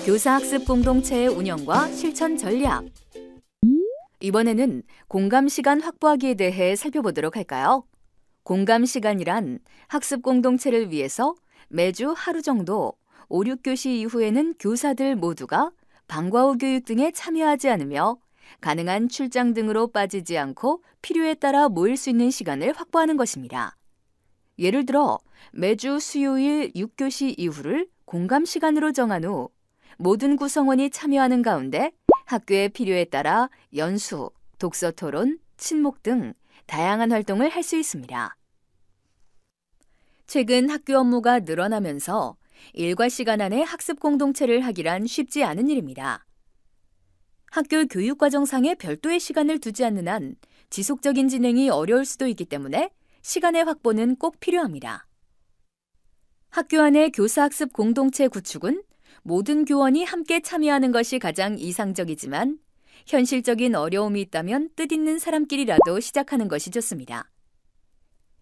교사학습 공동체의 운영과 실천 전략. 이번에는 공감 시간 확보하기에 대해 살펴보도록 할까요? 공감 시간이란 학습 공동체를 위해서 매주 하루 정도 5, 6교시 이후에는 교사들 모두가 방과 후 교육 등에 참여하지 않으며 가능한 출장 등으로 빠지지 않고 필요에 따라 모일 수 있는 시간을 확보하는 것입니다. 예를 들어 매주 수요일 6교시 이후를 공감 시간으로 정한 후 모든 구성원이 참여하는 가운데 학교의 필요에 따라 연수, 독서 토론, 친목 등 다양한 활동을 할 수 있습니다. 최근 학교 업무가 늘어나면서 일과 시간 안에 학습 공동체를 하기란 쉽지 않은 일입니다. 학교 교육과정상에 별도의 시간을 두지 않는 한 지속적인 진행이 어려울 수도 있기 때문에 시간의 확보는 꼭 필요합니다. 학교 안의 교사학습 공동체 구축은 모든 교원이 함께 참여하는 것이 가장 이상적이지만 현실적인 어려움이 있다면 뜻있는 사람끼리라도 시작하는 것이 좋습니다.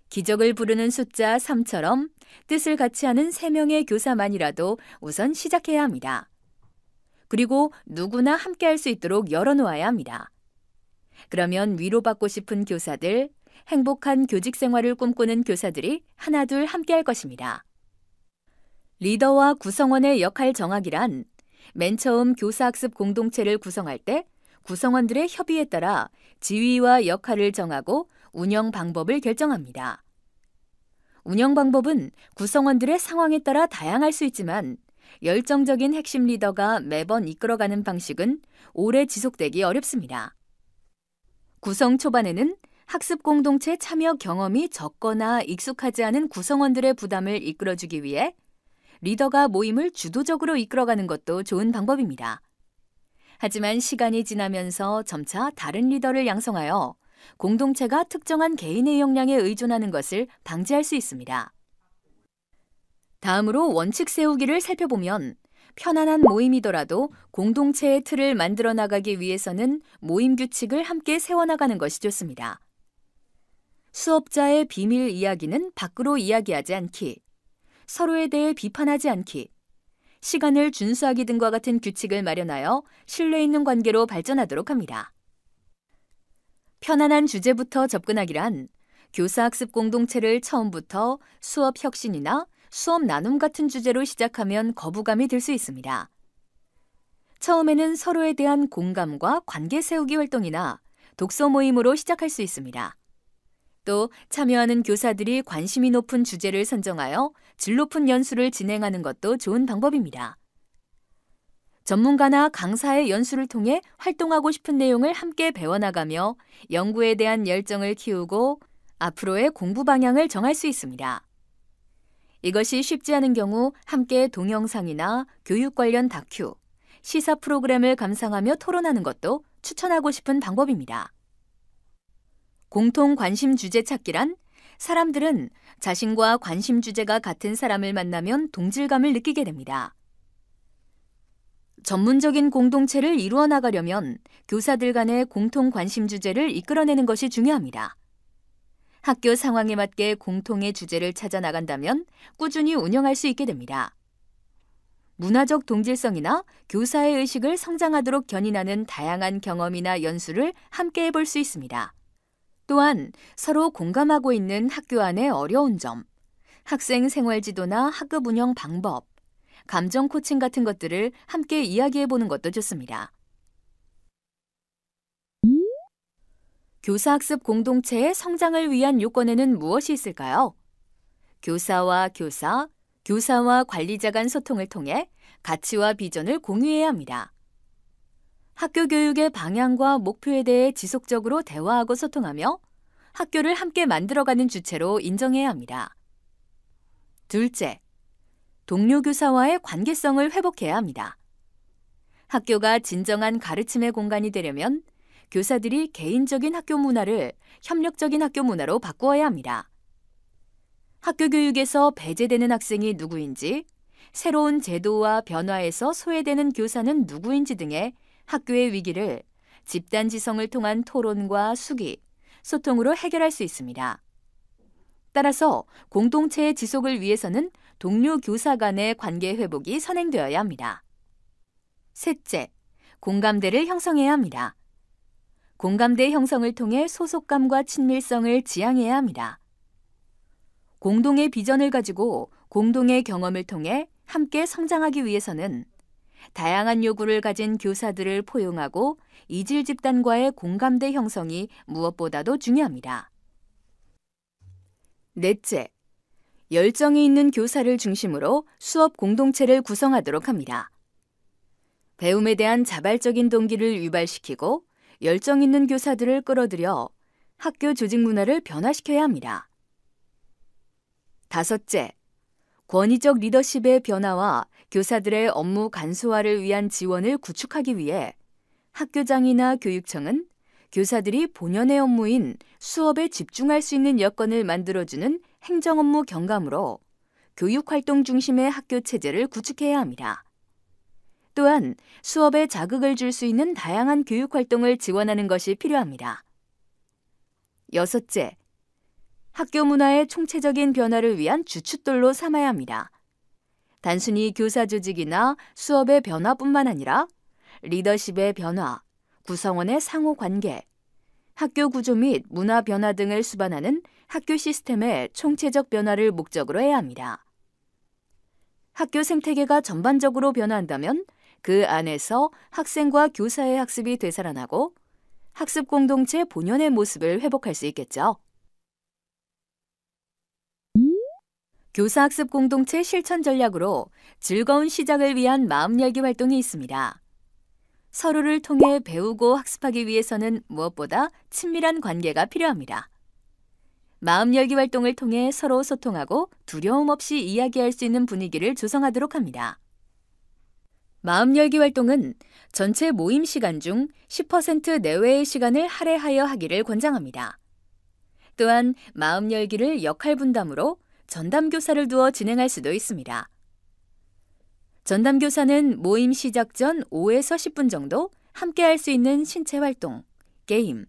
기적을 부르는 숫자 3처럼 뜻을 같이 하는 3명의 교사만이라도 우선 시작해야 합니다. 그리고 누구나 함께 할 수 있도록 열어놓아야 합니다. 그러면 위로받고 싶은 교사들, 행복한 교직 생활을 꿈꾸는 교사들이 하나둘 함께 할 것입니다. 리더와 구성원의 역할 정하기란 맨 처음 교사학습 공동체를 구성할 때 구성원들의 협의에 따라 지위와 역할을 정하고 운영 방법을 결정합니다. 운영 방법은 구성원들의 상황에 따라 다양할 수 있지만 열정적인 핵심 리더가 매번 이끌어가는 방식은 오래 지속되기 어렵습니다. 구성 초반에는 학습 공동체 참여 경험이 적거나 익숙하지 않은 구성원들의 부담을 이끌어주기 위해 리더가 모임을 주도적으로 이끌어가는 것도 좋은 방법입니다. 하지만 시간이 지나면서 점차 다른 리더를 양성하여 공동체가 특정한 개인의 역량에 의존하는 것을 방지할 수 있습니다. 다음으로 원칙 세우기를 살펴보면 편안한 모임이더라도 공동체의 틀을 만들어 나가기 위해서는 모임 규칙을 함께 세워나가는 것이 좋습니다. 수업자의 비밀 이야기는 밖으로 이야기하지 않기, 서로에 대해 비판하지 않기, 시간을 준수하기 등과 같은 규칙을 마련하여 신뢰 있는 관계로 발전하도록 합니다. 편안한 주제부터 접근하기란 교사학습 공동체를 처음부터 수업 혁신이나 수업 나눔 같은 주제로 시작하면 거부감이 들 수 있습니다. 처음에는 서로에 대한 공감과 관계 세우기 활동이나 독서 모임으로 시작할 수 있습니다. 또 참여하는 교사들이 관심이 높은 주제를 선정하여 질 높은 연수를 진행하는 것도 좋은 방법입니다. 전문가나 강사의 연수를 통해 활동하고 싶은 내용을 함께 배워나가며 연구에 대한 열정을 키우고 앞으로의 공부 방향을 정할 수 있습니다. 이것이 쉽지 않은 경우 함께 동영상이나 교육 관련 다큐, 시사 프로그램을 감상하며 토론하는 것도 추천하고 싶은 방법입니다. 공통 관심 주제 찾기란 사람들은 자신과 관심 주제가 같은 사람을 만나면 동질감을 느끼게 됩니다. 전문적인 공동체를 이루어 나가려면 교사들 간의 공통 관심 주제를 이끌어내는 것이 중요합니다. 학교 상황에 맞게 공통의 주제를 찾아 나간다면 꾸준히 운영할 수 있게 됩니다. 문화적 동질성이나 교사의 의식을 성장하도록 견인하는 다양한 경험이나 연수를 함께 해볼 수 있습니다. 또한 서로 공감하고 있는 학교 안의 어려운 점, 학생 생활 지도나 학급 운영 방법, 감정 코칭 같은 것들을 함께 이야기해보는 것도 좋습니다. 교사학습 공동체의 성장을 위한 요건에는 무엇이 있을까요? 교사와 교사, 교사와 관리자 간 소통을 통해 가치와 비전을 공유해야 합니다. 학교 교육의 방향과 목표에 대해 지속적으로 대화하고 소통하며 학교를 함께 만들어가는 주체로 인정해야 합니다. 둘째, 동료 교사와의 관계성을 회복해야 합니다. 학교가 진정한 가르침의 공간이 되려면 교사들이 개인적인 학교 문화를 협력적인 학교 문화로 바꾸어야 합니다. 학교 교육에서 배제되는 학생이 누구인지, 새로운 제도와 변화에서 소외되는 교사는 누구인지 등의 학교의 위기를 집단지성을 통한 토론과 수기, 소통으로 해결할 수 있습니다. 따라서 공동체의 지속을 위해서는 동료 교사 간의 관계 회복이 선행되어야 합니다. 셋째, 공감대를 형성해야 합니다. 공감대 형성을 통해 소속감과 친밀성을 지향해야 합니다. 공동의 비전을 가지고 공동의 경험을 통해 함께 성장하기 위해서는 다양한 요구를 가진 교사들을 포용하고 이질 집단과의 공감대 형성이 무엇보다도 중요합니다. 넷째, 열정이 있는 교사를 중심으로 수업 공동체를 구성하도록 합니다. 배움에 대한 자발적인 동기를 유발시키고 열정 있는 교사들을 끌어들여 학교 조직 문화를 변화시켜야 합니다. 다섯째, 권위적 리더십의 변화와 교사들의 업무 간소화를 위한 지원을 구축하기 위해 학교장이나 교육청은 교사들이 본연의 업무인 수업에 집중할 수 있는 여건을 만들어주는 행정업무 경감으로 교육활동 중심의 학교 체제를 구축해야 합니다. 또한 수업에 자극을 줄 수 있는 다양한 교육활동을 지원하는 것이 필요합니다. 여섯째, 학교 문화의 총체적인 변화를 위한 주춧돌로 삼아야 합니다. 단순히 교사 조직이나 수업의 변화뿐만 아니라 리더십의 변화, 구성원의 상호관계, 학교 구조 및 문화 변화 등을 수반하는 학교 시스템의 총체적 변화를 목적으로 해야 합니다. 학교 생태계가 전반적으로 변화한다면 그 안에서 학생과 교사의 학습이 되살아나고 학습 공동체 본연의 모습을 회복할 수 있겠죠. 교사학습 공동체 실천 전략으로 즐거운 시작을 위한 마음 열기 활동이 있습니다. 서로를 통해 배우고 학습하기 위해서는 무엇보다 친밀한 관계가 필요합니다. 마음 열기 활동을 통해 서로 소통하고 두려움 없이 이야기할 수 있는 분위기를 조성하도록 합니다. 마음 열기 활동은 전체 모임 시간 중 10% 내외의 시간을 할애하여 하기를 권장합니다. 또한 마음 열기를 역할 분담으로 전담교사를 두어 진행할 수도 있습니다. 전담교사는 모임 시작 전 5에서 10분 정도 함께 할 수 있는 신체 활동, 게임,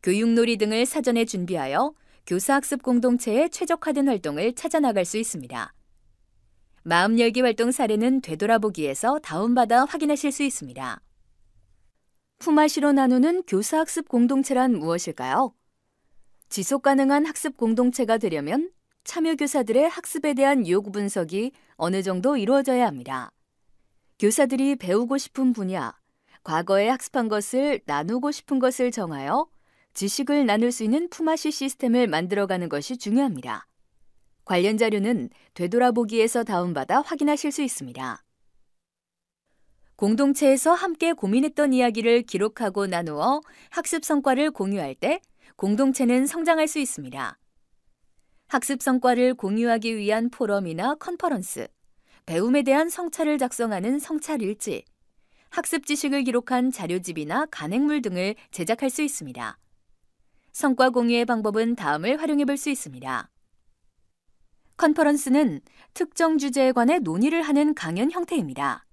교육놀이 등을 사전에 준비하여 교사학습 공동체에 최적화된 활동을 찾아 나갈 수 있습니다. 마음 열기 활동 사례는 되돌아보기에서 다운받아 확인하실 수 있습니다. 품앗이로 나누는 교사학습 공동체란 무엇일까요? 지속 가능한 학습 공동체가 되려면 참여교사들의 학습에 대한 요구 분석이 어느 정도 이루어져야 합니다. 교사들이 배우고 싶은 분야, 과거에 학습한 것을 나누고 싶은 것을 정하여 지식을 나눌 수 있는 품앗이 시스템을 만들어가는 것이 중요합니다. 관련 자료는 되돌아보기에서 다운받아 확인하실 수 있습니다. 공동체에서 함께 고민했던 이야기를 기록하고 나누어 학습 성과를 공유할 때 공동체는 성장할 수 있습니다. 학습 성과를 공유하기 위한 포럼이나 컨퍼런스, 배움에 대한 성찰을 작성하는 성찰일지, 학습 지식을 기록한 자료집이나 간행물 등을 제작할 수 있습니다. 성과 공유의 방법은 다음을 활용해 볼 수 있습니다. 컨퍼런스는 특정 주제에 관해 논의를 하는 강연 형태입니다.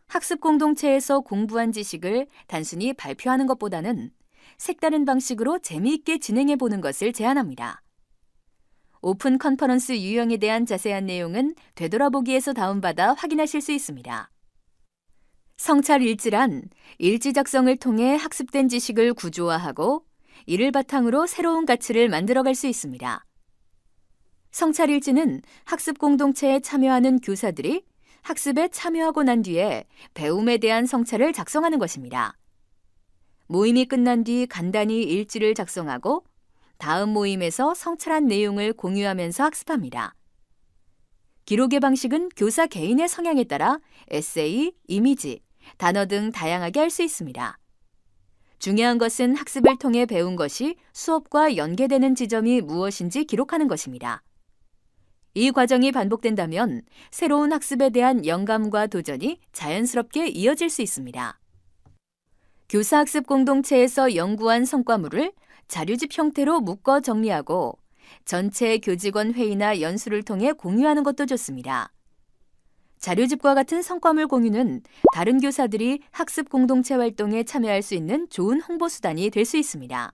학습 공동체에서 공부한 지식을 단순히 발표하는 것보다는 색다른 방식으로 재미있게 진행해 보는 것을 제안합니다. 오픈 컨퍼런스 유형에 대한 자세한 내용은 되돌아보기에서 다운받아 확인하실 수 있습니다. 성찰 일지란 일지 작성을 통해 학습된 지식을 구조화하고 이를 바탕으로 새로운 가치를 만들어갈 수 있습니다. 성찰 일지는 학습 공동체에 참여하는 교사들이 학습에 참여하고 난 뒤에 배움에 대한 성찰을 작성하는 것입니다. 모임이 끝난 뒤 간단히 일지를 작성하고 다음 모임에서 성찰한 내용을 공유하면서 학습합니다. 기록의 방식은 교사 개인의 성향에 따라 에세이, 이미지, 단어 등 다양하게 할 수 있습니다. 중요한 것은 학습을 통해 배운 것이 수업과 연계되는 지점이 무엇인지 기록하는 것입니다. 이 과정이 반복된다면 새로운 학습에 대한 영감과 도전이 자연스럽게 이어질 수 있습니다. 교사학습 공동체에서 연구한 성과물을 자료집 형태로 묶어 정리하고 전체 교직원 회의나 연수를 통해 공유하는 것도 좋습니다. 자료집과 같은 성과물 공유는 다른 교사들이 학습 공동체 활동에 참여할 수 있는 좋은 홍보 수단이 될 수 있습니다.